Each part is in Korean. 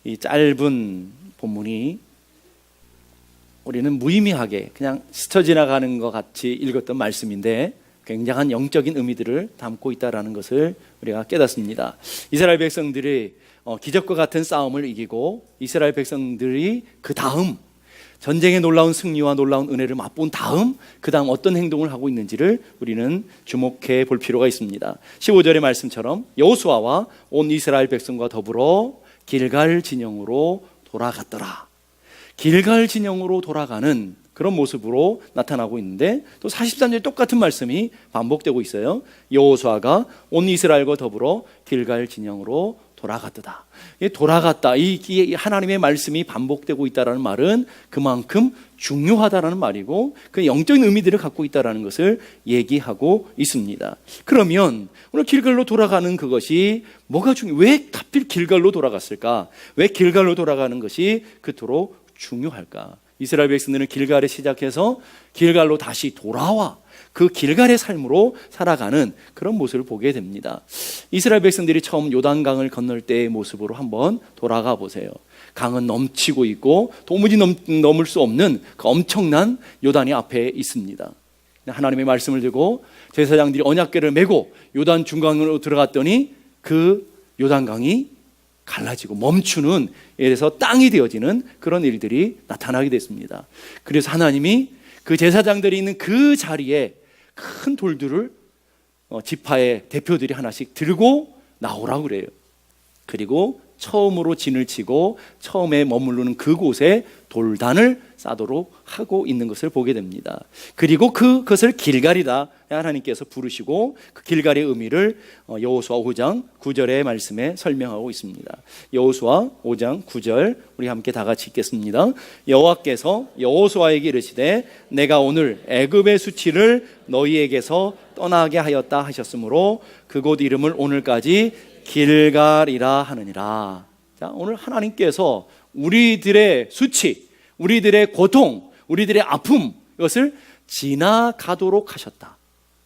이 짧은 본문이 우리는 무의미하게 그냥 스쳐 지나가는 것 같이 읽었던 말씀인데 굉장한 영적인 의미들을 담고 있다는 것을 우리가 깨닫습니다. 이스라엘 백성들이 기적과 같은 싸움을 이기고 이스라엘 백성들이 그 다음 전쟁의 놀라운 승리와 놀라운 은혜를 맛본 다음 그 다음 어떤 행동을 하고 있는지를 우리는 주목해 볼 필요가 있습니다. 15절의 말씀처럼 여호수아와 온 이스라엘 백성과 더불어 길갈 진영으로 돌아갔더라. 길갈 진영으로 돌아가는 그런 모습으로 나타나고 있는데 또 43절에 똑같은 말씀이 반복되고 있어요. 여호수아가 온 이스라엘과 더불어 길갈 진영으로 돌아갔다. 돌아갔다. 이 하나님의 말씀이 반복되고 있다는 말은 그만큼 중요하다는 말이고 그 영적인 의미들을 갖고 있다는 것을 얘기하고 있습니다. 그러면 오늘 길갈로 돌아가는 그것이 뭐가 왜 하필 길갈로 돌아갔을까? 왜 길갈로 돌아가는 것이 그토록 중요할까? 이스라엘 백성들은 길갈에 시작해서 길갈로 다시 돌아와 그 길갈의 삶으로 살아가는 그런 모습을 보게 됩니다. 이스라엘 백성들이 처음 요단강을 건널 때의 모습으로 한번 돌아가 보세요. 강은 넘치고 있고 도무지 넘을 수 없는 그 엄청난 요단이 앞에 있습니다. 하나님의 말씀을 들고 제사장들이 언약궤를 메고 요단 중간으로 들어갔더니 그 요단강이 갈라지고 멈추는, 예에서 땅이 되어지는 그런 일들이 나타나게 됐습니다. 그래서 하나님이 그 제사장들이 있는 그 자리에 큰 돌들을 지파의 대표들이 하나씩 들고 나오라고 그래요. 그리고 처음으로 진을 치고 처음에 머무르는 그곳에 돌단을 쌓도록 하고 있는 것을 보게 됩니다. 그리고 그것을 길갈이다 하나님께서 부르시고 그 길갈의 의미를 여호수아 5장 9절의 말씀에 설명하고 있습니다. 여호수아 5장 9절 우리 함께 다 같이 읽겠습니다. 여호와께서 여호수아에게 이르시되 내가 오늘 애굽의 수치를 너희에게서 떠나게 하였다 하셨으므로 그곳 이름을 오늘까지 길갈이라 하느니라. 자, 오늘 하나님께서 우리들의 수치, 우리들의 고통, 우리들의 아픔, 이것을 지나가도록 하셨다.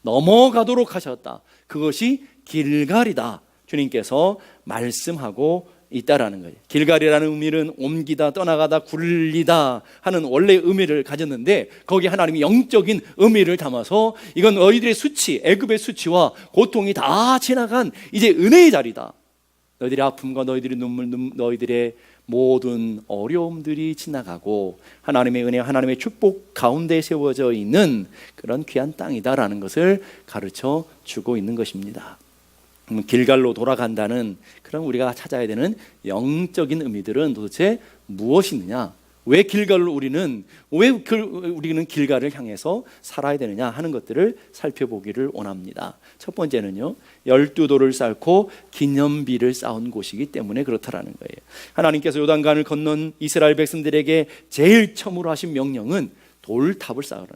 넘어가도록 하셨다. 그것이 길갈이다. 주님께서 말씀하고 있다라는 거예요. 길갈이라는 의미는 옮기다, 떠나가다, 굴리다 하는 원래 의미를 가졌는데 거기에 하나님이 영적인 의미를 담아서 이건 너희들의 수치, 애굽의 수치와 고통이 다 지나간 이제 은혜의 자리다. 너희들의 아픔과 너희들의 눈물, 너희들의 모든 어려움들이 지나가고 하나님의 은혜, 하나님의 축복 가운데 세워져 있는 그런 귀한 땅이다라는 것을 가르쳐 주고 있는 것입니다. 길갈로 돌아간다는 그런 우리가 찾아야 되는 영적인 의미들은 도대체 무엇이느냐? 왜 우리는 길갈을 향해서 살아야 되느냐 하는 것들을 살펴보기를 원합니다. 첫 번째는요, 12돌을 쌓고 기념비를 쌓은 곳이기 때문에 그렇다라는 거예요. 하나님께서 요단강을 건넌 이스라엘 백성들에게 제일 처음으로 하신 명령은 돌탑을 쌓으라는,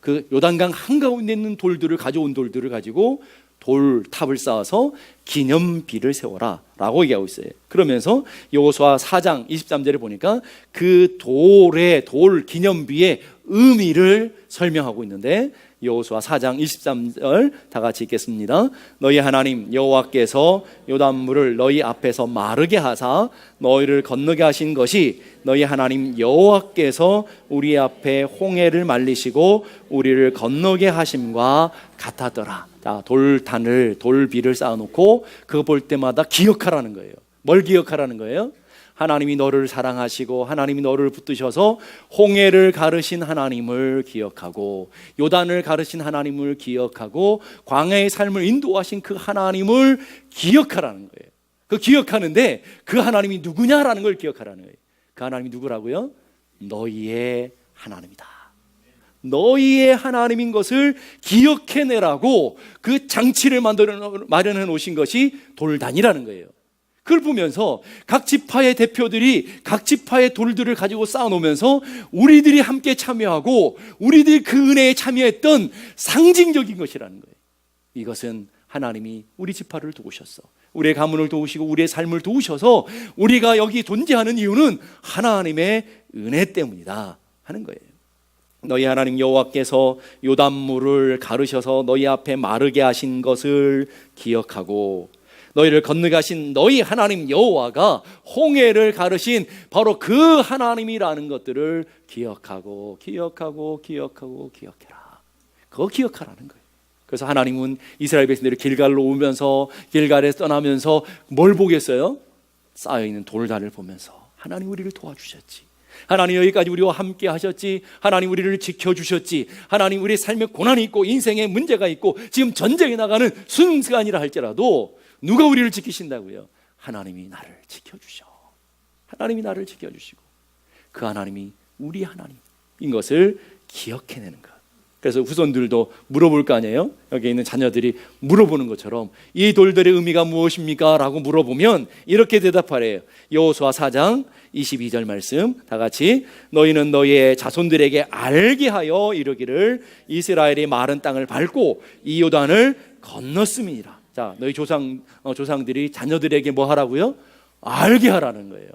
그 요단강 한가운데 있는 돌들을 가져온 돌들을 가지고 돌탑을 쌓아서 기념비를 세워라 라고 얘기하고 있어요. 그러면서 여호수아 4장 23절에 보니까 그 돌 기념비의 의미를 설명하고 있는데 여호수아 4장 23절 다 같이 읽겠습니다. 너희 하나님 여호와께서 요단물을 너희 앞에서 마르게 하사 너희를 건너게 하신 것이 너희 하나님 여호와께서 우리 앞에 홍해를 말리시고 우리를 건너게 하심과 같았더라. 자, 돌비를 쌓아놓고 그거 볼 때마다 기억하라는 거예요. 뭘 기억하라는 거예요? 하나님이 너를 사랑하시고 하나님이 너를 붙드셔서 홍해를 가르신 하나님을 기억하고 요단을 가르신 하나님을 기억하고 광야의 삶을 인도하신 그 하나님을 기억하라는 거예요. 그 기억하는데 그 하나님이 누구냐라는 걸 기억하라는 거예요. 그 하나님이 누구라고요? 너희의 하나님이다. 너희의 하나님인 것을 기억해내라고 그 장치를 마련해 놓으신 것이 돌단이라는 거예요. 그걸 보면서 각 지파의 대표들이 각 지파의 돌들을 가지고 쌓아놓으면서 우리들이 함께 참여하고 우리들이 그 은혜에 참여했던 상징적인 것이라는 거예요. 이것은 하나님이 우리 지파를 도우셨어. 우리의 가문을 도우시고 우리의 삶을 도우셔서 우리가 여기 존재하는 이유는 하나님의 은혜 때문이다 하는 거예요. 너희 하나님 여호와께서 요단물을 가르셔서 너희 앞에 마르게 하신 것을 기억하고 너희를 건너가신 너희 하나님 여호와가 홍해를 가르신 바로 그 하나님이라는 것들을 기억하고 기억해라. 그거 기억하라는 거예요. 그래서 하나님은 이스라엘 백성들이 길갈로 오면서, 길갈에 떠나면서 뭘 보겠어요? 쌓여있는 돌단을 보면서 하나님 우리를 도와주셨지, 하나님 여기까지 우리와 함께 하셨지, 하나님 우리를 지켜주셨지, 하나님 우리의 삶에 고난이 있고 인생에 문제가 있고 지금 전쟁에 나가는 순간이라 할지라도 누가 우리를 지키신다고요? 하나님이 나를 지켜주셔. 하나님이 나를 지켜주시고 그 하나님이 우리 하나님인 것을 기억해내는 것. 그래서 후손들도 물어볼 거 아니에요? 여기 있는 자녀들이 물어보는 것처럼 이 돌들의 의미가 무엇입니까? 라고 물어보면 이렇게 대답하래요. 여호수아 4장 22절 말씀 다 같이, 너희는 너희의 자손들에게 알게 하여 이르기를 이스라엘이 마른 땅을 밟고 이 요단을 건넜음이니라. 자, 너희 조상들이 자녀들에게 뭐 하라고요? 알게 하라는 거예요.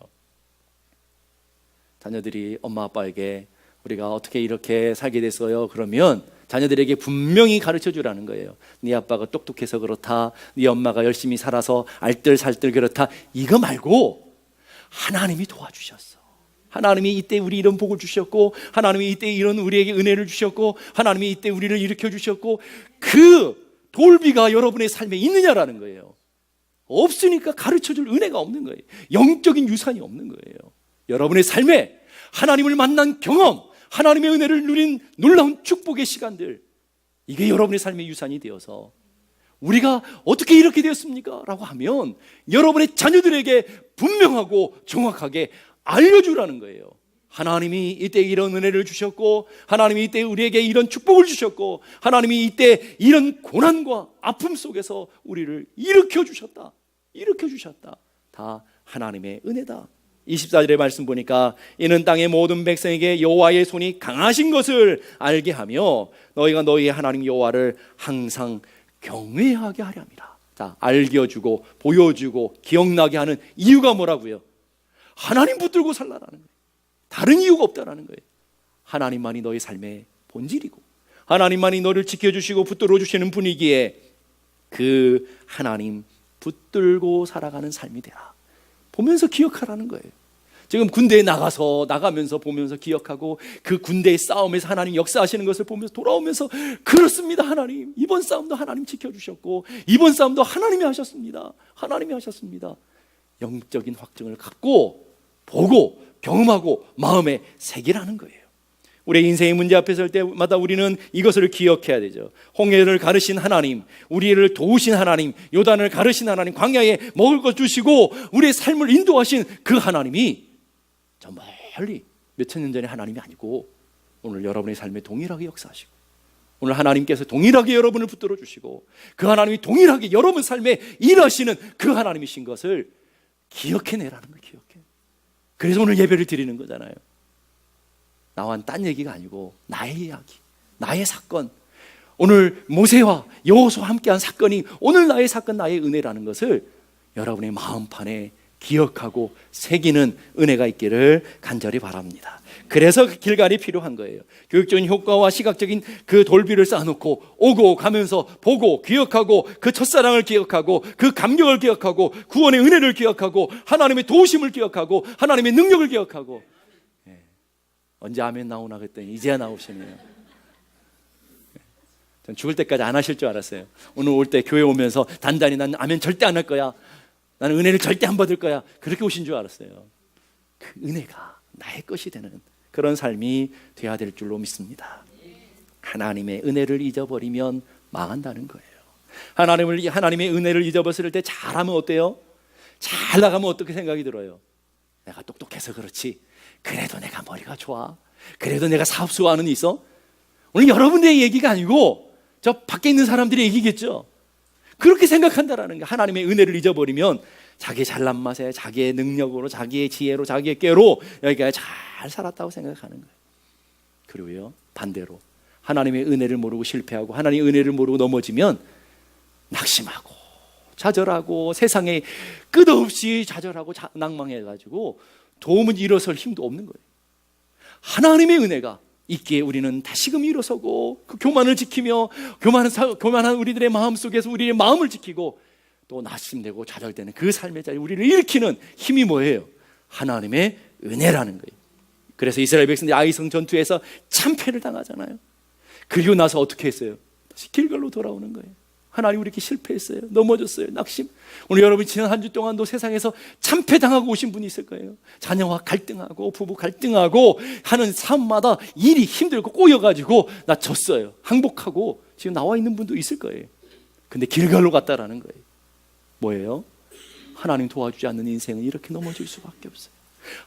자녀들이 엄마 아빠에게 우리가 어떻게 이렇게 살게 됐어요? 그러면 자녀들에게 분명히 가르쳐 주라는 거예요. 네 아빠가 똑똑해서 그렇다, 네 엄마가 열심히 살아서 알뜰살뜰 그렇다, 이거 말고 하나님이 도와주셨어. 하나님이 이때 우리 이런 복을 주셨고, 하나님이 이때 이런 우리에게 은혜를 주셨고, 하나님이 이때 우리를 일으켜 주셨고, 그 돌비가 여러분의 삶에 있느냐라는 거예요. 없으니까 가르쳐 줄 은혜가 없는 거예요. 영적인 유산이 없는 거예요. 여러분의 삶에 하나님을 만난 경험, 하나님의 은혜를 누린 놀라운 축복의 시간들, 이게 여러분의 삶의 유산이 되어서 우리가 어떻게 이렇게 되었습니까? 라고 하면 여러분의 자녀들에게 분명하고 정확하게 알려주라는 거예요. 하나님이 이때 이런 은혜를 주셨고, 하나님이 이때 우리에게 이런 축복을 주셨고, 하나님이 이때 이런 고난과 아픔 속에서 우리를 일으켜 주셨다. 다 하나님의 은혜다. 24절의 말씀 보니까 이는 땅의 모든 백성에게 여호와의 손이 강하신 것을 알게 하며 너희가 너희의 하나님 여호와를 항상 경외하게 하려 함이라. 자, 알려주고 보여주고 기억나게 하는 이유가 뭐라고요? 하나님 붙들고 살라라는 거예요. 다른 이유가 없다라는 거예요. 하나님만이 너희 삶의 본질이고 하나님만이 너를 지켜주시고 붙들어 주시는 분이기에 그 하나님 붙들고 살아가는 삶이 되라. 보면서 기억하라는 거예요. 지금 군대에 나가면서 보면서 기억하고, 그 군대의 싸움에서 하나님 역사하시는 것을 보면서 돌아오면서, 그렇습니다 하나님, 이번 싸움도 하나님 지켜주셨고 이번 싸움도 하나님이 하셨습니다. 영적인 확증을 갖고 보고 경험하고 마음에 새기라는 거예요. 우리의 인생의 문제 앞에 설 때마다 우리는 이것을 기억해야 되죠. 홍해를 가르신 하나님, 우리를 도우신 하나님, 요단을 가르신 하나님, 광야에 먹을 것 주시고 우리의 삶을 인도하신 그 하나님이 저 멀리 몇천 년 전의 하나님이 아니고 오늘 여러분의 삶에 동일하게 역사하시고, 오늘 하나님께서 동일하게 여러분을 붙들어 주시고 그 하나님이 동일하게 여러분 삶에 일하시는 그 하나님이신 것을 기억해내라는 거예요. 그래서 오늘 예배를 드리는 거잖아요. 나와는 딴 얘기가 아니고 나의 이야기, 나의 사건, 오늘 모세와 여호수아와 함께한 사건이 오늘 나의 사건, 나의 은혜라는 것을 여러분의 마음판에 기억하고 새기는 은혜가 있기를 간절히 바랍니다. 그래서 길갈이 필요한 거예요. 교육적인 효과와 시각적인 그 돌비를 쌓아놓고 오고 가면서 보고 기억하고 그 첫사랑을 기억하고 그 감격을 기억하고 구원의 은혜를 기억하고 하나님의 도우심을 기억하고 하나님의 능력을 기억하고. 언제 아멘 나오나 그랬더니 이제야 나오시네요. 전 죽을 때까지 안 하실 줄 알았어요. 오늘 올 때 교회 오면서 단단히 나는 아멘 절대 안 할 거야, 나는 은혜를 절대 안 받을 거야, 그렇게 오신 줄 알았어요. 그 은혜가 나의 것이 되는 그런 삶이 돼야 될 줄로 믿습니다. 하나님의 은혜를 잊어버리면 망한다는 거예요. 하나님의 은혜를 잊어버렸을 때 잘하면 어때요? 잘 나가면 어떻게 생각이 들어요? 내가 똑똑해서 그렇지, 그래도 내가 머리가 좋아, 그래도 내가 사업수완은 있어. 오늘 여러분들의 얘기가 아니고 저 밖에 있는 사람들의 얘기겠죠. 그렇게 생각한다라는 거. 하나님의 은혜를 잊어버리면 자기의 잘난 맛에, 자기의 능력으로, 자기의 지혜로, 자기의 꾀로 여기가 잘 살았다고 생각하는 거예요. 그리고요, 반대로 하나님의 은혜를 모르고 실패하고 하나님의 은혜를 모르고 넘어지면 낙심하고 좌절하고 세상에 끝없이 좌절하고 낭망해가지고 도움은 일어설 힘도 없는 거예요. 하나님의 은혜가 있기에 우리는 다시금 일어서고 그 교만을 지키며 교만한 우리들의 마음 속에서 우리의 마음을 지키고 또 낙심되고 좌절되는 그 삶의 자리 우리를 일으키는 힘이 뭐예요? 하나님의 은혜라는 거예요. 그래서 이스라엘 백성들이 아이성 전투에서 참패를 당하잖아요. 그리고 나서 어떻게 했어요? 다시 길갈로 돌아오는 거예요. 하나님 우리 이렇게 실패했어요. 넘어졌어요. 낙심. 오늘 여러분 지난 한 주 동안도 세상에서 참패당하고 오신 분이 있을 거예요. 자녀와 갈등하고 부부 갈등하고 하는 삶마다 일이 힘들고 꼬여가지고 나 졌어요. 항복하고 지금 나와 있는 분도 있을 거예요. 근데 길갈로 갔다라는 거예요. 뭐예요? 하나님 도와주지 않는 인생은 이렇게 넘어질 수밖에 없어요.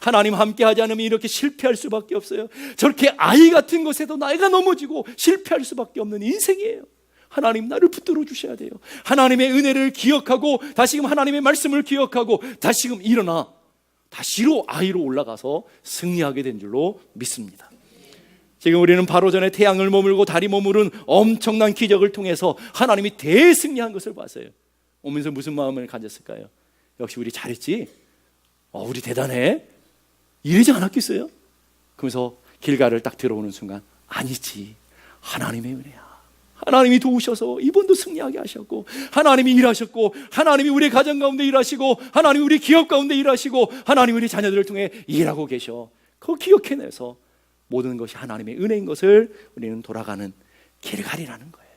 하나님 함께 하지 않으면 이렇게 실패할 수밖에 없어요. 저렇게 아이 같은 것에도 나이가 넘어지고 실패할 수밖에 없는 인생이에요. 하나님 나를 붙들어 주셔야 돼요. 하나님의 은혜를 기억하고 다시금 하나님의 말씀을 기억하고 다시금 일어나 다시로 아이로 올라가서 승리하게 된 줄로 믿습니다. 지금 우리는 바로 전에 태양을 머물고 달이 머무른 엄청난 기적을 통해서 하나님이 대승리한 것을 봤어요. 오면서 무슨 마음을 가졌을까요? 역시 우리 잘했지? 우리 대단해? 이러지 않았겠어요? 그러면서 길갈을 딱 들어오는 순간 아니지, 하나님의 은혜야. 하나님이 도우셔서 이번도 승리하게 하셨고, 하나님이 일하셨고, 하나님이 우리 가정 가운데 일하시고, 하나님이 우리 기업 가운데 일하시고, 하나님이 우리 자녀들을 통해 일하고 계셔. 그거 기억해내서 모든 것이 하나님의 은혜인 것을 우리는 돌아가는 길갈이라는 거예요.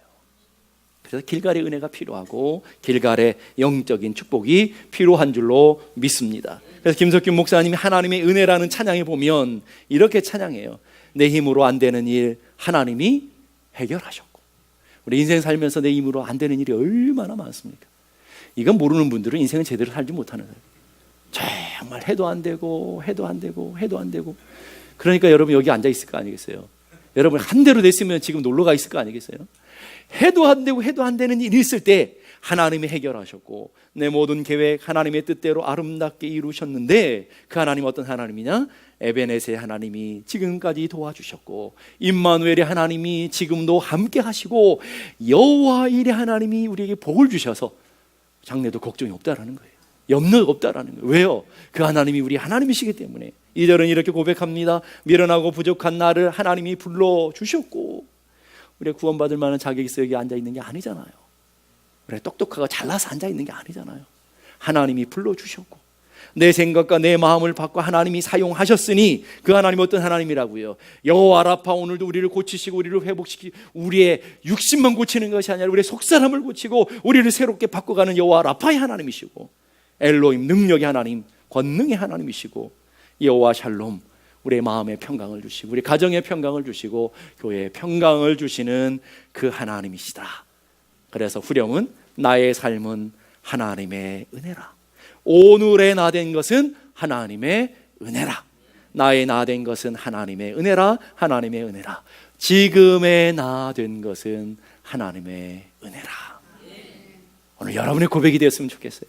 그래서 길갈의 은혜가 필요하고 길갈의 영적인 축복이 필요한 줄로 믿습니다. 그래서 김석균 목사님이 하나님의 은혜라는 찬양에 보면 이렇게 찬양해요. 내 힘으로 안 되는 일 하나님이 해결하셨고. 우리 인생 살면서 내 힘으로 안 되는 일이 얼마나 많습니까? 이건 모르는 분들은 인생을 제대로 살지 못하는 거예요. 정말 해도 안 되고 해도 안 되고 해도 안 되고. 그러니까 여러분 여기 앉아 있을 거 아니겠어요? 여러분 한 대로 됐으면 지금 놀러 가 있을 거 아니겠어요? 해도 안 되고 해도 안 되는 일이 있을 때 하나님이 해결하셨고 내 모든 계획 하나님의 뜻대로 아름답게 이루셨는데 그 하나님 어떤 하나님이냐? 에베네세 하나님이 지금까지 도와주셨고 임마누엘의 하나님이 지금도 함께 하시고 여호와 일의 하나님이 우리에게 복을 주셔서 장래도 걱정이 없다라는 거예요. 염려가 없다라는 거예요. 왜요? 그 하나님이 우리 하나님이시기 때문에. 2절은 이렇게 고백합니다. 미련하고 부족한 나를 하나님이 불러주셨고. 우리가 구원받을 만한 자격이 있어 여기 앉아있는 게 아니잖아요. 우리가 똑똑하고 잘나서 앉아있는 게 아니잖아요. 하나님이 불러주셨고 내 생각과 내 마음을 바꿔 하나님이 사용하셨으니 그 하나님이 어떤 하나님이라고요? 여호와 라파 오늘도 우리를 고치시고 우리를 회복시키고 우리의 육신만 고치는 것이 아니라 우리의 속사람을 고치고 우리를 새롭게 바꿔가는 여호와 라파의 하나님이시고 엘로힘 능력의 하나님, 권능의 하나님이시고 여호와 샬롬 우리의 마음에 평강을 주시고 우리 가정에 평강을 주시고 교회에 평강을 주시는 그 하나님이시다. 그래서 후렴은 나의 삶은 하나님의 은혜라. 오늘의 나 된 것은 하나님의 은혜라. 나의 나 된 것은 하나님의 은혜라. 하나님의 은혜라. 지금의 나 된 것은 하나님의 은혜라. 오늘 여러분의 고백이 되었으면 좋겠어요.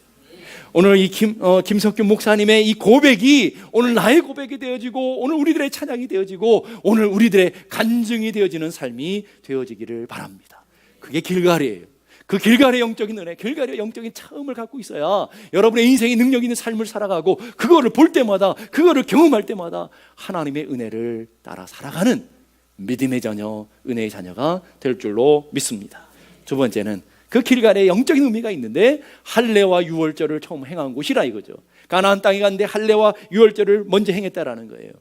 오늘 이 김석균 목사님의 이 고백이 오늘 나의 고백이 되어지고 오늘 우리들의 찬양이 되어지고 오늘 우리들의 간증이 되어지는 삶이 되어지기를 바랍니다. 그게 길갈이에요. 그 길갈의 영적인 은혜, 길갈의 영적인 체험을 갖고 있어야 여러분의 인생의 능력 있는 삶을 살아가고 그거를 볼 때마다 그거를 경험할 때마다 하나님의 은혜를 따라 살아가는 믿음의 자녀, 은혜의 자녀가 될 줄로 믿습니다. 두 번째는 그 길갈에 영적인 의미가 있는데 할례와 유월절을 처음 행한 곳이라 이거죠. 가나안 땅에 갔는데 할례와 유월절을 먼저 행했다라는 거예요.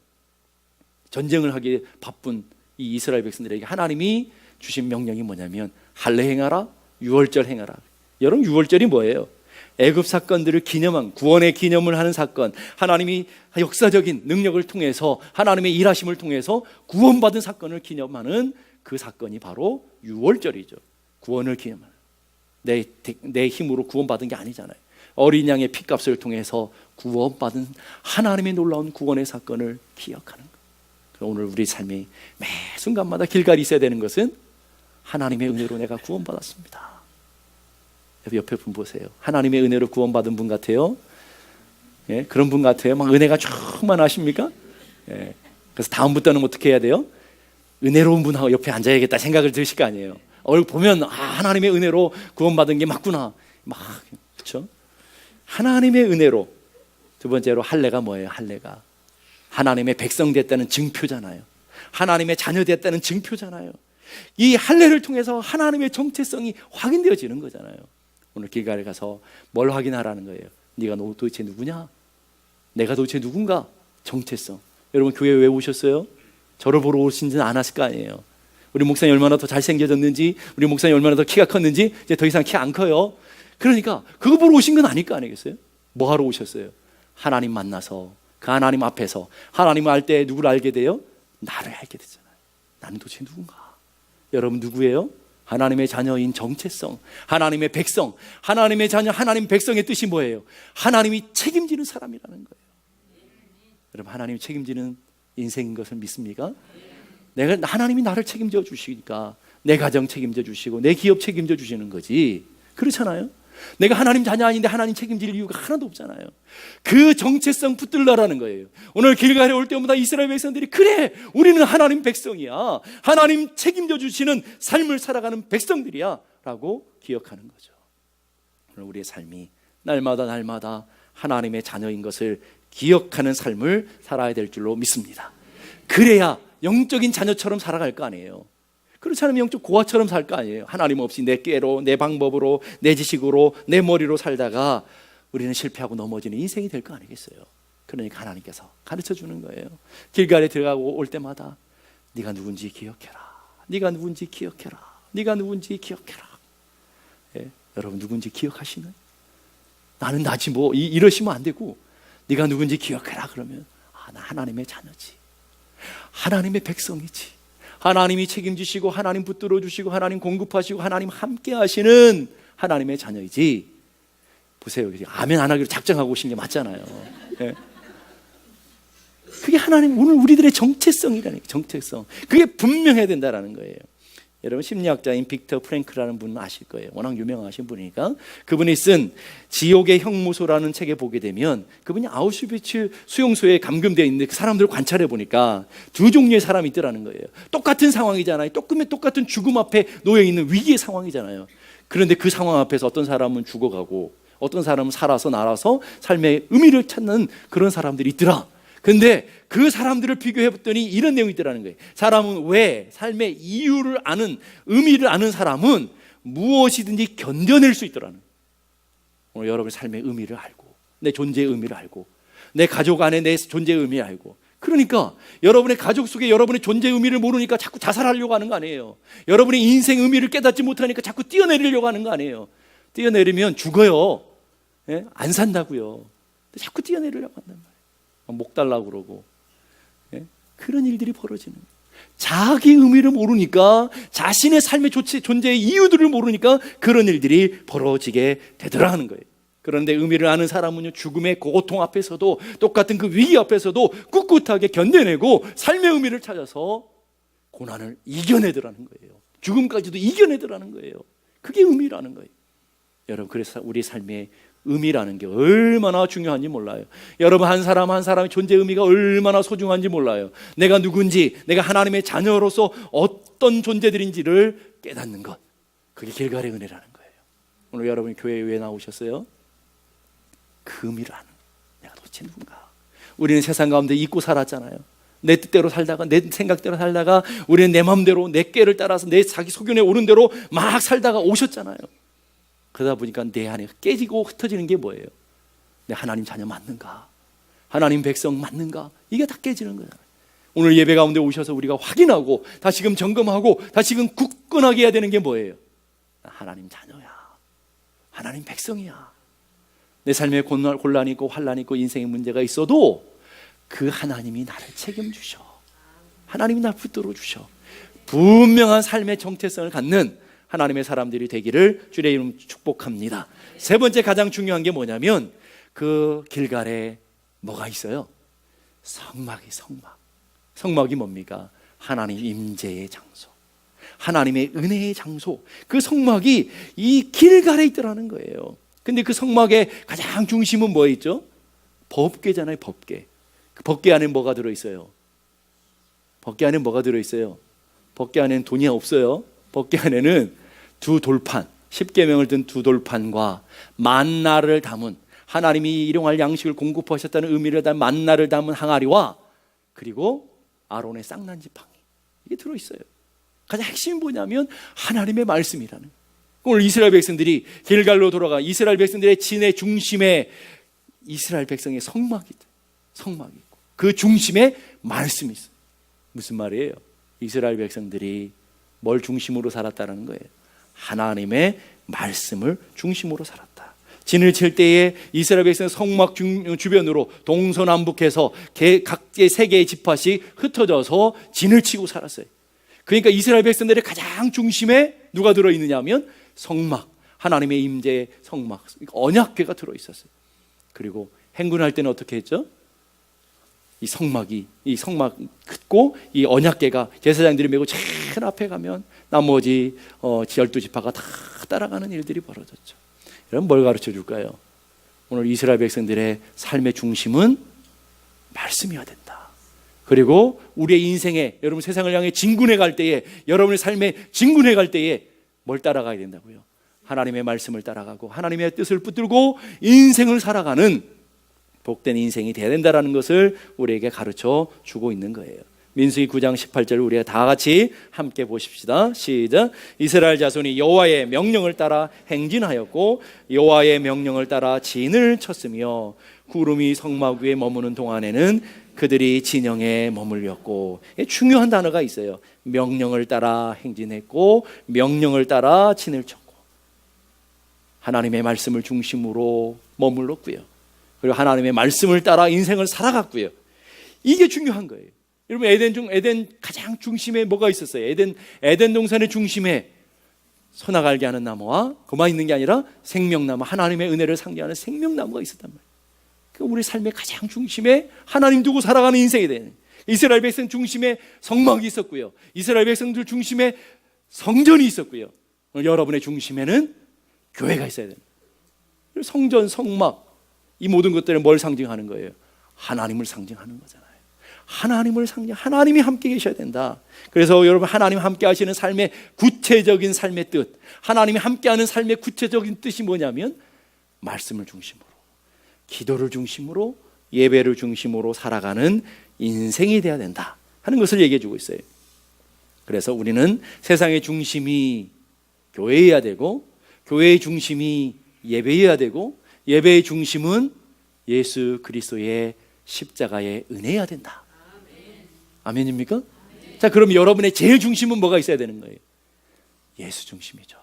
전쟁을 하기에 바쁜 이 이스라엘 백성들에게 하나님이 주신 명령이 뭐냐면 할례 행하라, 유월절 행하라. 여러분 유월절이 뭐예요? 애굽 사건들을 기념한 구원의 기념을 하는 사건, 하나님이 역사적인 능력을 통해서 하나님의 일하심을 통해서 구원받은 사건을 기념하는 그 사건이 바로 유월절이죠. 구원을 기념하는. 내 힘으로 구원받은 게 아니잖아요. 어린 양의 피값을 통해서 구원받은 하나님의 놀라운 구원의 사건을 기억하는 거예요. 오늘 우리 삶의 매 순간마다 길갈이 있어야 되는 것은 하나님의 은혜로 내가 구원받았습니다. 옆에 분 보세요. 하나님의 은혜로 구원받은 분 같아요. 예, 그런 분 같아요. 막 은혜가 충만하십니까? 예, 그래서 다음부터는 어떻게 해야 돼요? 은혜로운 분하고 옆에 앉아야겠다 생각을 드실 거 아니에요. 얼굴 보면 하나님의 은혜로 구원받은 게 맞구나. 막 그렇죠? 하나님의 은혜로. 두 번째로 할례가 뭐예요? 할례가 하나님의 백성 됐다는 증표잖아요. 하나님의 자녀 됐다는 증표잖아요. 이 할례를 통해서 하나님의 정체성이 확인되어지는 거잖아요. 오늘 길가에 가서 뭘 확인하라는 거예요? 네가 도대체 누구냐? 내가 도대체 누군가? 정체성. 여러분 교회 왜 오셨어요? 저를 보러 오신지는 않았을 거 아니에요. 우리 목사님 얼마나 더 잘생겨졌는지, 우리 목사님 얼마나 더 키가 컸는지 이제 더 이상 키 안 커요. 그러니까 그거 보러 오신 건 아닐 거 아니겠어요? 뭐 하러 오셨어요? 하나님 만나서 그 하나님 앞에서 하나님을 알 때 누구를 알게 돼요? 나를 알게 되잖아요. 나는 도대체 누군가? 여러분 누구예요? 하나님의 자녀인 정체성, 하나님의 백성. 하나님의 자녀, 하나님 백성의 뜻이 뭐예요? 하나님이 책임지는 사람이라는 거예요. 여러분 하나님이 책임지는 인생인 것을 믿습니까? 하나님이 나를 책임져 주시니까 내 가정 책임져 주시고 내 기업 책임져 주시는 거지. 그렇잖아요. 내가 하나님 자녀 아닌데 하나님 책임질 이유가 하나도 없잖아요. 그 정체성 붙들라라는 거예요. 오늘 길가에 올 때마다 이스라엘 백성들이 그래 우리는 하나님 백성이야, 하나님 책임져 주시는 삶을 살아가는 백성들이야 라고 기억하는 거죠. 오늘 우리의 삶이 날마다 하나님의 자녀인 것을 기억하는 삶을 살아야 될 줄로 믿습니다. 그래야 영적인 자녀처럼 살아갈 거 아니에요. 그렇지 않으면 영적 고아처럼 살 거 아니에요. 하나님 없이 내 꾀로, 내 방법으로, 내 지식으로, 내 머리로 살다가 우리는 실패하고 넘어지는 인생이 될 거 아니겠어요. 그러니까 하나님께서 가르쳐 주는 거예요. 길가에 들어가고 올 때마다 네가 누군지 기억해라, 네가 누군지 기억해라, 네가 누군지 기억해라. 예? 여러분 누군지 기억하시는? 나는 나지 뭐 이러시면 안 되고 네가 누군지 기억해라 그러면 나 하나님의 자녀지, 하나님의 백성이지, 하나님이 책임지시고 하나님 붙들어 주시고 하나님 공급하시고 하나님 함께 하시는 하나님의 자녀이지. 보세요, 아멘 안 하기로 작정하고 오신 게 맞잖아요. 예. 그게 하나님 오늘 우리들의 정체성이라니까. 정체성, 그게 분명해야 된다는 거예요. 여러분 심리학자인 빅터 프랭크라는 분은 아실 거예요. 워낙 유명하신 분이니까. 그분이 쓴 지옥의 형무소라는 책에 보게 되면 그분이 아우슈비츠 수용소에 감금되어 있는 그 사람들을 관찰해 보니까 두 종류의 사람이 있더라는 거예요. 똑같은 상황이잖아요. 똑같은 죽음 앞에 놓여 있는 위기의 상황이잖아요. 그런데 그 상황 앞에서 어떤 사람은 죽어가고 어떤 사람은 살아서 날아서 삶의 의미를 찾는 그런 사람들이 있더라. 근데 그 사람들을 비교해봤더니 이런 내용이 있더라는 거예요. 사람은 왜 삶의 이유를 아는, 의미를 아는 사람은 무엇이든지 견뎌낼 수 있더라는 거예요. 오늘 여러분의 삶의 의미를 알고 내 존재의 의미를 알고 내 가족 안에 내 존재의 의미를 알고, 그러니까 여러분의 가족 속에 여러분의 존재의 의미를 모르니까 자꾸 자살하려고 하는 거 아니에요. 여러분의 인생 의미를 깨닫지 못하니까 자꾸 뛰어내리려고 하는 거 아니에요. 뛰어내리면 죽어요. 예? 안 산다고요. 자꾸 뛰어내리려고 한단 말이에요. 목 달라고 그러고. 예? 그런 일들이 벌어지는 거예요. 자기 의미를 모르니까, 자신의 삶의 존재의 이유들을 모르니까 그런 일들이 벌어지게 되더라 하는 거예요. 그런데 의미를 아는 사람은요, 죽음의 고통 앞에서도 똑같은 그 위기 앞에서도 꿋꿋하게 견뎌내고 삶의 의미를 찾아서 고난을 이겨내더라는 거예요. 죽음까지도 이겨내더라는 거예요. 그게 의미라는 거예요. 여러분, 그래서 우리 삶의 의미라는 게 얼마나 중요한지 몰라요. 여러분 한 사람 한 사람의 존재 의미가 얼마나 소중한지 몰라요. 내가 누군지, 내가 하나님의 자녀로서 어떤 존재들인지를 깨닫는 것, 그게 길갈의 은혜라는 거예요. 오늘 여러분 교회에 왜 나오셨어요? 그 의미를 아는, 내가 도대체 누군가. 우리는 세상 가운데 잊고 살았잖아요. 내 뜻대로 살다가, 내 생각대로 살다가, 우리는 내 마음대로, 내 꾀를 따라서 내 자기 소견에 오른 대로 막 살다가 오셨잖아요. 그러다 보니까 내 안에 깨지고 흩어지는 게 뭐예요? 내 하나님 자녀 맞는가? 하나님 백성 맞는가? 이게 다 깨지는 거잖아요. 오늘 예배 가운데 오셔서 우리가 확인하고 다시금 점검하고 다시금 굳건하게 해야 되는 게 뭐예요? 하나님 자녀야, 하나님 백성이야. 내 삶에 곤란이 있고 환란이 있고 인생의 문제가 있어도 그 하나님이 나를 책임주셔. 하나님이 나를 붙들어 주셔. 분명한 삶의 정체성을 갖는 하나님의 사람들이 되기를 주의 이름 축복합니다. 세 번째 가장 중요한 게 뭐냐면 그 길갈에 뭐가 있어요? 성막이 성막. 성막이 뭡니까? 하나님 임재의 장소, 하나님의 은혜의 장소. 그 성막이 이 길갈에 있더라는 거예요. 근데 그 성막의 가장 중심은 뭐에 있죠? 법궤잖아요. 법궤. 그 법궤 안에 뭐가 들어있어요? 법궤 안에 뭐가 들어있어요? 법궤 안에는 돈이 없어요. 법궤 안에는 두 돌판, 10계명을 든 두 돌판과 만나를 담은, 하나님이 일용할 양식을 공급하셨다는 의미를 담은 만나를 담은 항아리와 그리고 아론의 쌍난 지팡이, 이게 들어있어요. 가장 핵심이 뭐냐면 하나님의 말씀이라는, 오늘 이스라엘 백성들이 길갈로 돌아가 이스라엘 백성들의 진의 중심에 이스라엘 백성의 성막이 있고 그 중심에 말씀이 있어요. 무슨 말이에요? 이스라엘 백성들이 뭘 중심으로 살았다는 거예요? 하나님의 말씀을 중심으로 살았다. 진을 칠 때에 이스라엘 백성은 성막 주변으로 동서남북해서 각계 세 개의 지파씩 흩어져서 진을 치고 살았어요. 그러니까 이스라엘 백성들의 가장 중심에 누가 들어있느냐 하면 성막, 하나님의 임재의 성막, 언약궤가 들어있었어요. 그리고 행군할 때는 어떻게 했죠? 이 성막 긋고 이 언약궤가 제사장들이 메고 제일 앞에 가면 나머지 12지파가 다 따라가는 일들이 벌어졌죠. 여러분 뭘 가르쳐 줄까요? 오늘 이스라엘 백성들의 삶의 중심은 말씀이어야 된다. 그리고 우리의 인생에 여러분 세상을 향해 진군해 갈 때에 여러분의 삶에 진군해 갈 때에 뭘 따라가야 된다고요? 하나님의 말씀을 따라가고 하나님의 뜻을 붙들고 인생을 살아가는 복된 인생이 되어야 된다는 것을 우리에게 가르쳐 주고 있는 거예요. 민수기 9장 18절 우리가 다 같이 함께 보십시다. 시작. 이스라엘 자손이 여호와의 명령을 따라 행진하였고 여호와의 명령을 따라 진을 쳤으며 구름이 성막 위에 머무는 동안에는 그들이 진영에 머물렸고, 중요한 단어가 있어요. 명령을 따라 행진했고 명령을 따라 진을 쳤고 하나님의 말씀을 중심으로 머물렀고요. 그리고 하나님의 말씀을 따라 인생을 살아갔고요. 이게 중요한 거예요. 여러분 에덴 가장 중심에 뭐가 있었어요? 에덴 동산의 중심에 선악 알게 하는 나무와 그만 있는 게 아니라 생명나무, 하나님의 은혜를 상징하는 생명나무가 있었단 말이에요. 우리 삶의 가장 중심에 하나님 두고 살아가는 인생이 되는, 이스라엘 백성 중심에 성막이 있었고요. 이스라엘 백성들 중심에 성전이 있었고요. 여러분의 중심에는 교회가 있어야 됩니다. 성전, 성막, 이 모든 것들은 뭘 상징하는 거예요? 하나님을 상징하는 거잖아요. 하나님이 함께 계셔야 된다. 그래서 여러분 하나님 함께 하시는 삶의 구체적인 삶의 뜻, 하나님이 함께하는 삶의 구체적인 뜻이 뭐냐면 말씀을 중심으로, 기도를 중심으로, 예배를 중심으로 살아가는 인생이 되어야 된다 하는 것을 얘기해 주고 있어요. 그래서 우리는 세상의 중심이 교회여야 되고, 교회의 중심이 예배여야 되고, 예배의 중심은 예수 그리스도의 십자가의 은혜여야 된다. 아멘입니까? 자, 그럼 여러분의 제일 중심은 뭐가 있어야 되는 거예요? 예수 중심이죠.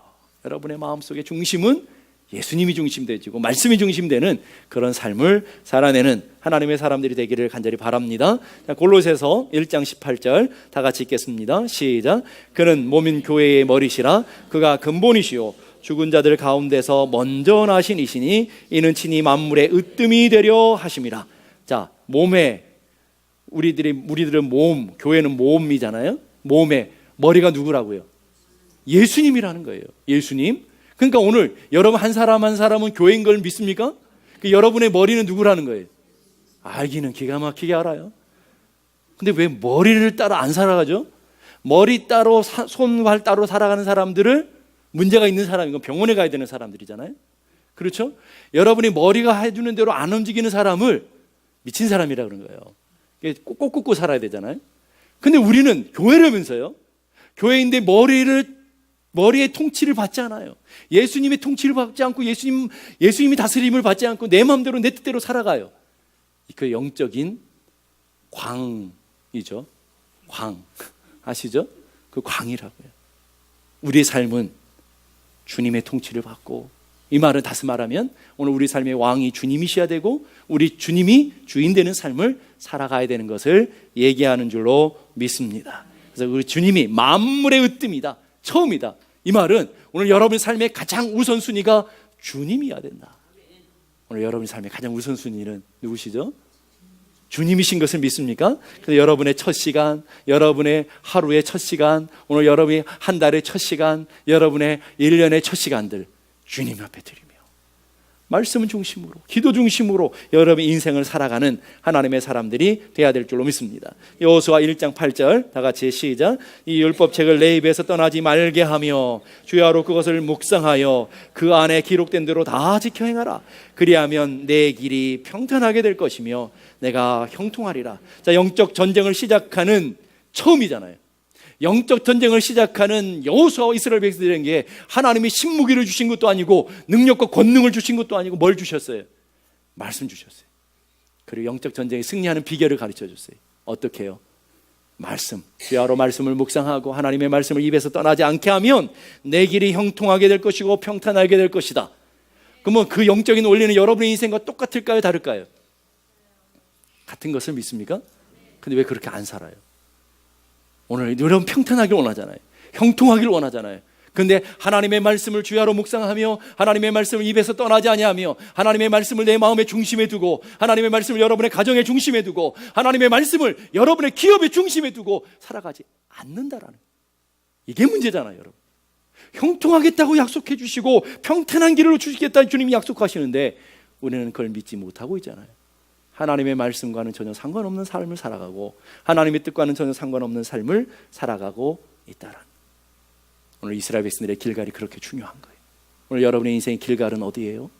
여러분의 마음속의 중심은 예수님이 중심되고 말씀이 중심되는 그런 삶을 살아내는 하나님의 사람들이 되기를 간절히 바랍니다. 자, 골로새서 1장 18절 다 같이 읽겠습니다. 시작. 그는 몸인 교회의 머리시라. 그가 근본이시요 죽은 자들 가운데서 먼저 나신 이시니 이는 친히 만물의 으뜸이 되려 하심이라. 자, 몸에 우리들은 몸, 교회는 몸이잖아요. 몸에 머리가 누구라고요? 예수님이라는 거예요. 예수님. 그러니까 오늘 여러분 한 사람 한 사람은 교회인 걸 믿습니까? 그 여러분의 머리는 누구라는 거예요? 알기는 기가 막히게 알아요. 근데 왜 머리를 따라 안 살아가죠? 머리 따로 손발 따로 살아가는 사람들을 문제가 있는 사람인 건 병원에 가야 되는 사람들이잖아요. 그렇죠? 여러분이 머리가 해주는 대로 안 움직이는 사람을 미친 사람이라 그런 거예요. 꼭 꽂고 살아야 되잖아요. 근데 우리는 교회라면서요. 교회인데 머리의 통치를 받지 않아요. 예수님의 통치를 받지 않고 예수님이 다스림을 받지 않고 내 마음대로 내 뜻대로 살아가요. 그 영적인 광이죠. 광 아시죠? 그 광이라고요. 우리의 삶은 주님의 통치를 받고, 이 말은 다시 말하면 오늘 우리 삶의 왕이 주님이셔야 되고 우리 주님이 주인 되는 삶을 살아가야 되는 것을 얘기하는 줄로 믿습니다. 그래서 우리 주님이 만물의 으뜸이다, 처음이다. 이 말은 오늘 여러분의 삶의 가장 우선순위가 주님이어야 된다. 오늘 여러분의 삶의 가장 우선순위는 누구시죠? 주님이신 것을 믿습니까? 그래서 여러분의 첫 시간, 여러분의 하루의 첫 시간, 오늘 여러분의 한 달의 첫 시간, 여러분의 1년의 첫 시간들 주님 앞에 드리며 말씀 중심으로, 기도 중심으로 여러분의 인생을 살아가는 하나님의 사람들이 되어야 될 줄로 믿습니다. 여호수아 1장 8절 다 같이 시작. 이 율법책을 내 입에서 떠나지 말게 하며 주야로 그것을 묵상하여 그 안에 기록된 대로 다 지켜 행하라. 그리하면 내 길이 평탄하게 될 것이며 내가 형통하리라. 자, 영적 전쟁을 시작하는 처음이잖아요. 영적 전쟁을 시작하는 여호수아와 이스라엘 백성들에게 하나님이 신무기를 주신 것도 아니고 능력과 권능을 주신 것도 아니고 뭘 주셨어요? 말씀 주셨어요. 그리고 영적 전쟁에 승리하는 비결을 가르쳐 줬어요. 어떻게 해요? 말씀. 주야로 말씀을 묵상하고 하나님의 말씀을 입에서 떠나지 않게 하면 내 길이 형통하게 될 것이고 평탄하게 될 것이다. 그러면 그 영적인 원리는 여러분의 인생과 똑같을까요? 다를까요? 같은 것을 믿습니까? 근데 왜 그렇게 안 살아요? 오늘 여러분 평탄하길 원하잖아요. 형통하길 원하잖아요. 그런데 하나님의 말씀을 주야로 묵상하며 하나님의 말씀을 입에서 떠나지 아니하며 하나님의 말씀을 내 마음의 중심에 두고 하나님의 말씀을 여러분의 가정의 중심에 두고 하나님의 말씀을 여러분의 기업의 중심에 두고 살아가지 않는다라는, 이게 문제잖아요. 여러분, 형통하겠다고 약속해 주시고 평탄한 길을 주시겠다는 주님이 약속하시는데 우리는 그걸 믿지 못하고 있잖아요. 하나님의 말씀과는 전혀 상관없는 삶을 살아가고 하나님의 뜻과는 전혀 상관없는 삶을 살아가고 있다라는, 오늘 이스라엘 백성들의 길갈이 그렇게 중요한 거예요. 오늘 여러분의 인생의 길갈은 어디예요?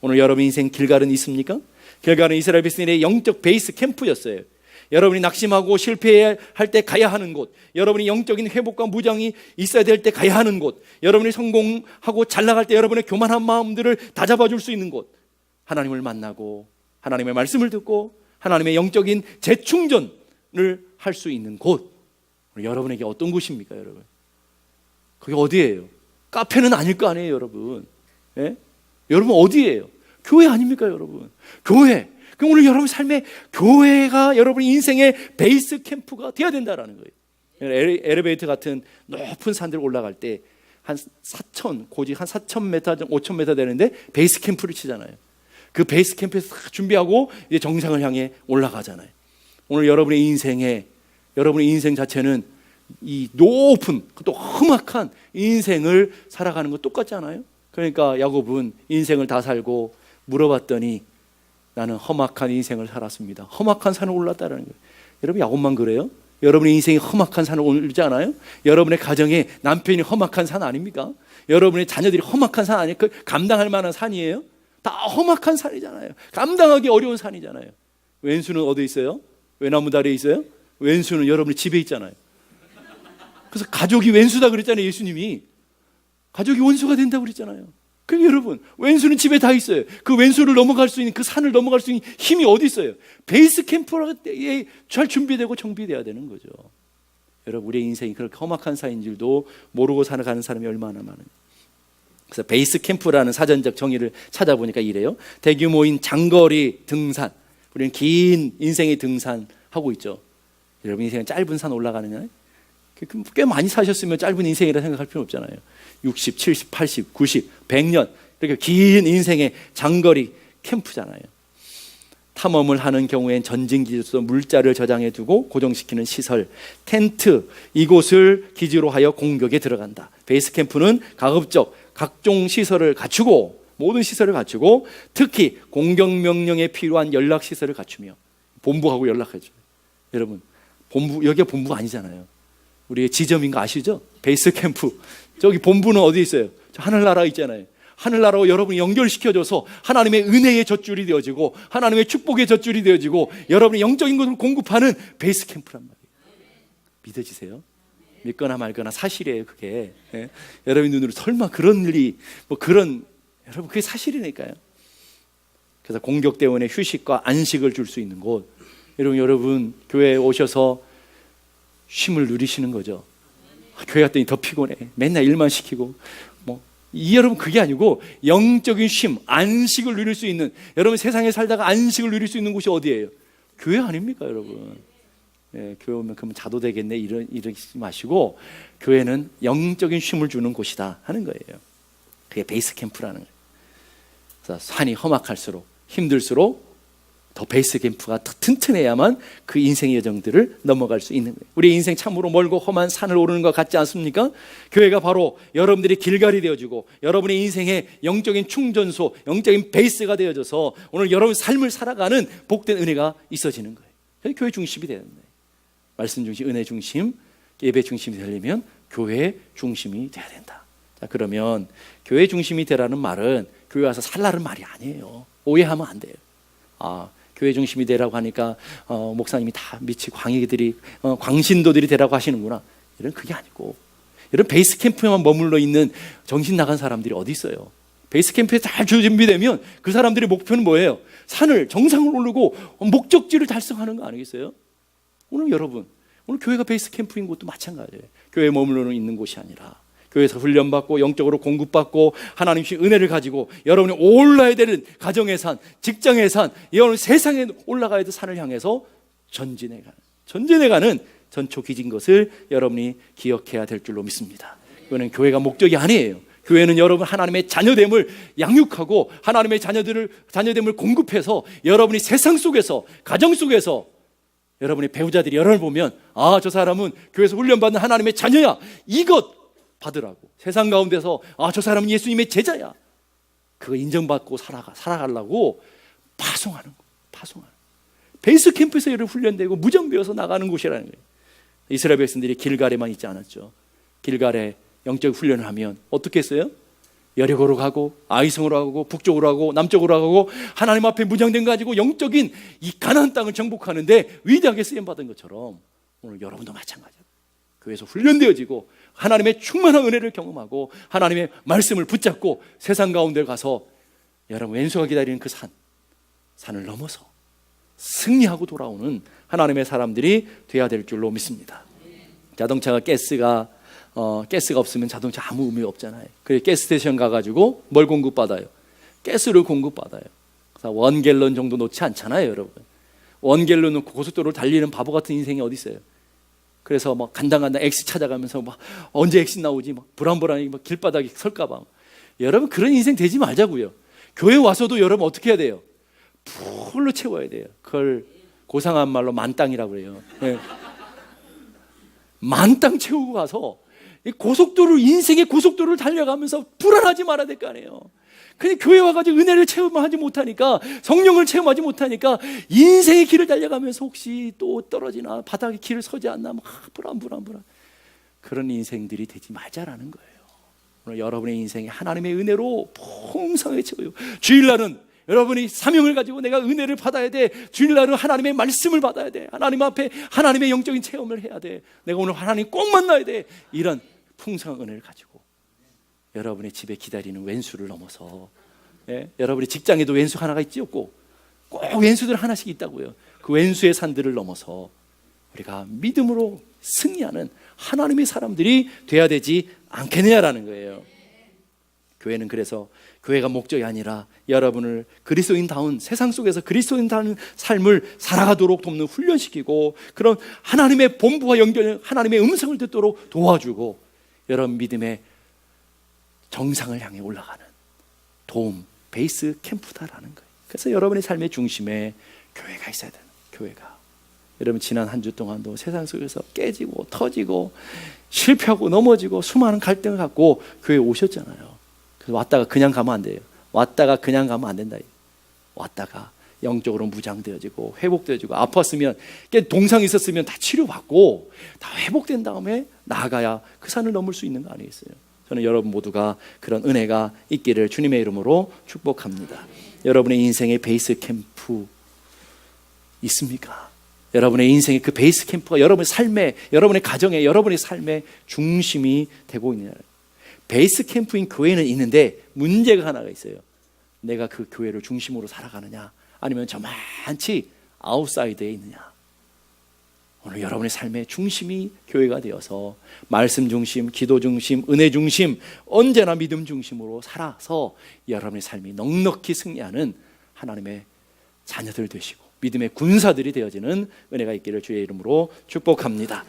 오늘 여러분의 인생 길갈은 있습니까? 길갈은 이스라엘 백성들의 영적 베이스 캠프였어요. 여러분이 낙심하고 실패할 때 가야 하는 곳, 여러분이 영적인 회복과 무장이 있어야 될 때 가야 하는 곳, 여러분이 성공하고 잘 나갈 때 여러분의 교만한 마음들을 다잡아 줄 수 있는 곳, 하나님을 만나고 하나님의 말씀을 듣고 하나님의 영적인 재충전을 할 수 있는 곳, 여러분에게 어떤 곳입니까? 여러분, 그게 어디예요? 카페는 아닐 거 아니에요, 여러분. 예? 여러분 어디예요? 교회 아닙니까, 여러분? 교회. 그럼 오늘 여러분 삶에 교회가 여러분 인생의 베이스 캠프가 되어야 된다는 거예요. 엘리베이터 같은 높은 산들 올라갈 때 한 4,000, 고지 한 4,000m, 5,000m 되는데 베이스 캠프를 치잖아요. 그 베이스 캠프에서 준비하고 이제 정상을 향해 올라가잖아요. 오늘 여러분의 인생 자체는 이 높은 또 험악한 인생을 살아가는 거 똑같지 않아요? 그러니까 야곱은 인생을 다 살고 물어봤더니 나는 험악한 인생을 살았습니다. 험악한 산을 올랐다는 거예요. 여러분, 야곱만 그래요? 여러분의 인생이 험악한 산을 오르지 않아요? 여러분의 가정에 남편이 험악한 산 아닙니까? 여러분의 자녀들이 험악한 산 아니에요? 그 감당할 만한 산이에요? 다 험악한 산이잖아요. 감당하기 어려운 산이잖아요. 왼수는 어디 있어요? 외나무 다리에 있어요? 왼수는 여러분의 집에 있잖아요. 그래서 가족이 왼수다 그랬잖아요. 예수님이 가족이 원수가 된다고 그랬잖아요. 그럼 여러분, 왼수는 집에 다 있어요. 그 왼수를 넘어갈 수 있는, 그 산을 넘어갈 수 있는 힘이 어디 있어요? 베이스 캠프에 잘 준비되고 정비되어야 되는 거죠. 여러분, 우리의 인생이 그렇게 험악한 산인 줄도 모르고 살아가는 사람이 얼마나 많은지. 그래서 베이스 캠프라는 사전적 정의를 찾아보니까 이래요. 대규모인 장거리 등산, 우리는 긴 인생의 등산하고 있죠. 여러분 인생은 짧은 산 올라가느냐? 꽤 많이 사셨으면 짧은 인생이라 생각할 필요 없잖아요. 60, 70, 80, 90, 100년 이렇게 긴 인생의 장거리 캠프잖아요. 탐험을 하는 경우엔 전진기지로서 물자를 저장해 두고 고정시키는 시설, 텐트, 이곳을 기지로 하여 공격에 들어간다. 베이스 캠프는 가급적 각종 시설을 갖추고, 모든 시설을 갖추고 특히 공격 명령에 필요한 연락 시설을 갖추며 본부하고 연락하죠. 여러분, 본부, 여기가 본부 아니잖아요. 우리의 지점인 거 아시죠? 베이스 캠프. 저기 본부는 어디 있어요? 저 하늘나라 있잖아요. 하늘나라와 여러분이 연결시켜줘서 하나님의 은혜의 젖줄이 되어지고 하나님의 축복의 젖줄이 되어지고 여러분의 영적인 것을 공급하는 베이스 캠프란 말이에요. 믿어지세요? 믿거나 말거나 사실이에요, 그게. 예? 여러분 눈으로 설마 그런 일이 여러분 그게 사실이니까요. 그래서 공격 때문에 휴식과 안식을 줄 수 있는 곳. 여러분 교회에 오셔서 쉼을 누리시는 거죠. 교회 갔더니 더 피곤해. 맨날 일만 시키고 여러분 그게 아니고 영적인 쉼, 안식을 누릴 수 있는, 여러분 세상에 살다가 안식을 누릴 수 있는 곳이 어디예요? 교회 아닙니까, 여러분? 예, 교회 오면 그러면 자도 되겠네 이러지 마시고 교회는 영적인 쉼을 주는 곳이다 하는 거예요. 그게 베이스 캠프라는 거예요. 그래서 산이 험악할수록 힘들수록 더 베이스 캠프가 더 튼튼해야만 그 인생의 여정들을 넘어갈 수 있는 거예요. 우리 인생 참으로 멀고 험한 산을 오르는 것 같지 않습니까? 교회가 바로 여러분들이 길갈이 되어주고 여러분의 인생의 영적인 충전소, 영적인 베이스가 되어져서 오늘 여러분 삶을 살아가는 복된 은혜가 있어지는 거예요. 그래서 교회 중심이 되는 거예요. 말씀 중심, 은혜 중심, 예배 중심이 되려면 교회 중심이 돼야 된다. 자, 그러면 교회 중심이 되라는 말은 교회 와서 살라는 말이 아니에요. 오해하면 안 돼요. 교회 중심이 되라고 하니까 목사님이 다 미치 광희들이 광신도들이 되라고 하시는구나. 이런 그게 아니고, 이런 베이스 캠프에만 머물러 있는 정신 나간 사람들이 어디 있어요? 베이스 캠프에 잘 준비되면 그 사람들의 목표는 뭐예요? 산을 정상을 오르고 목적지를 달성하는 거 아니겠어요? 오늘 여러분, 오늘 교회가 베이스 캠프인 것도 마찬가지예요. 교회에 머물러 있는 곳이 아니라 교회에서 훈련받고 영적으로 공급받고 하나님의 은혜를 가지고 여러분이 올라야 되는 가정의 산, 직장의 산, 여러분 세상에 올라가야 될 산을 향해서 전진해가는 전초기진 것을 여러분이 기억해야 될 줄로 믿습니다. 그거는 교회가 목적이 아니에요. 교회는 여러분 하나님의 자녀됨을 양육하고 하나님의 자녀됨을 공급해서 여러분이 세상 속에서, 가정 속에서 여러분의 배우자들이 여러분을 보면 아, 저 사람은 교회에서 훈련받는 하나님의 자녀야, 이것 받으라고. 세상 가운데서 아, 저 사람은 예수님의 제자야, 그거 인정받고 살아가려고 파송하는 거. 베이스 캠프에서 여러분 훈련되고 무정되어서 나가는 곳이라는 거예요. 이스라엘 백성들이 길갈에만 있지 않았죠. 길갈에 영적 훈련을 하면 어떻게 했어요? 여리고로 가고 아이성으로 가고 북쪽으로 가고 남쪽으로 가고 하나님 앞에 무장된 가지고 영적인 이 가나안 땅을 정복하는데 위대하게 쓰임받은 것처럼 오늘 여러분도 마찬가지예요. 교회에서 훈련되어지고 하나님의 충만한 은혜를 경험하고 하나님의 말씀을 붙잡고 세상 가운데 가서 여러분 왼수가 기다리는 그 산을 넘어서 승리하고 돌아오는 하나님의 사람들이 돼야 될 줄로 믿습니다. 자동차가 가스가 없으면 자동차 아무 의미 없잖아요. 그래서 가스 스테이션 가가지고 뭘 공급받아요? 가스를 공급받아요. 그래서 1갤런 정도 놓지 않잖아요, 여러분. 1갤런 놓고 고속도로를 달리는 바보 같은 인생이 어디 있어요? 그래서 막 간당간당 엑시 찾아가면서 막 언제 엑시 나오지? 막 불안불안하게 막 길바닥에 설까봐. 여러분 그런 인생 되지 말자고요. 교회 와서도 여러분 어떻게 해야 돼요? 풀로 채워야 돼요. 그걸 고상한 말로 만땅이라고 그래요. 네. 만땅 채우고 가서 인생의 고속도로를 달려가면서 불안하지 말아야 될 거 아니에요. 근데 교회 와가지고 은혜를 체험하지 못하니까, 성령을 체험하지 못하니까 인생의 길을 달려가면서 혹시 또 떨어지나 바닥에 길을 서지 않나 막 불안 그런 인생들이 되지 말자라는 거예요. 오늘 여러분의 인생이 하나님의 은혜로 풍성하게 채워요. 주일날은 여러분이 사명을 가지고 내가 은혜를 받아야 돼. 주일날은 하나님의 말씀을 받아야 돼. 하나님 앞에 하나님의 영적인 체험을 해야 돼. 내가 오늘 하나님 꼭 만나야 돼. 이런 풍성한 은혜를 가지고 여러분의 집에 기다리는 왼수를 넘어서, 여러분의 직장에도 왼수 하나가 있지요. 꼭 왼수들 하나씩 있다고요. 그 왼수의 산들을 넘어서 우리가 믿음으로 승리하는 하나님의 사람들이 돼야 되지 않겠느냐라는 거예요. 교회는 그래서 교회가 목적이 아니라 여러분을 그리스도인다운, 세상 속에서 그리스도인다운 삶을 살아가도록 돕는, 훈련시키고 그런 하나님의 본부와 연결, 하나님의 음성을 듣도록 도와주고 여러분 믿음의 정상을 향해 올라가는 도움, 베이스 캠프다라는 거예요. 그래서 여러분의 삶의 중심에 교회가 있어야 되는, 교회가. 여러분 지난 한 주 동안도 세상 속에서 깨지고 터지고 실패하고 넘어지고 수많은 갈등을 갖고 교회에 오셨잖아요. 그래서 왔다가 그냥 가면 안 돼요. 왔다가 그냥 가면 안 된다. 왔다가 영적으로 무장되어지고 회복되어지고, 아팠으면 동상이 있었으면 다 치료받고 다 회복된 다음에 나아가야 그 산을 넘을 수 있는 거 아니겠어요? 저는 여러분 모두가 그런 은혜가 있기를 주님의 이름으로 축복합니다. 여러분의 인생의 베이스 캠프 있습니까? 여러분의 인생의 그 베이스 캠프가 여러분의 삶에, 여러분의 가정에, 여러분의 삶의 중심이 되고 있느냐. 베이스 캠프인 교회는 있는데 문제가 하나가 있어요. 내가 그 교회를 중심으로 살아가느냐, 아니면 저만치 아웃사이드에 있느냐. 오늘 여러분의 삶의 중심이 교회가 되어서 말씀 중심, 기도 중심, 은혜 중심, 언제나 믿음 중심으로 살아서 여러분의 삶이 넉넉히 승리하는 하나님의 자녀들 되시고 믿음의 군사들이 되어지는 은혜가 있기를 주의 이름으로 축복합니다.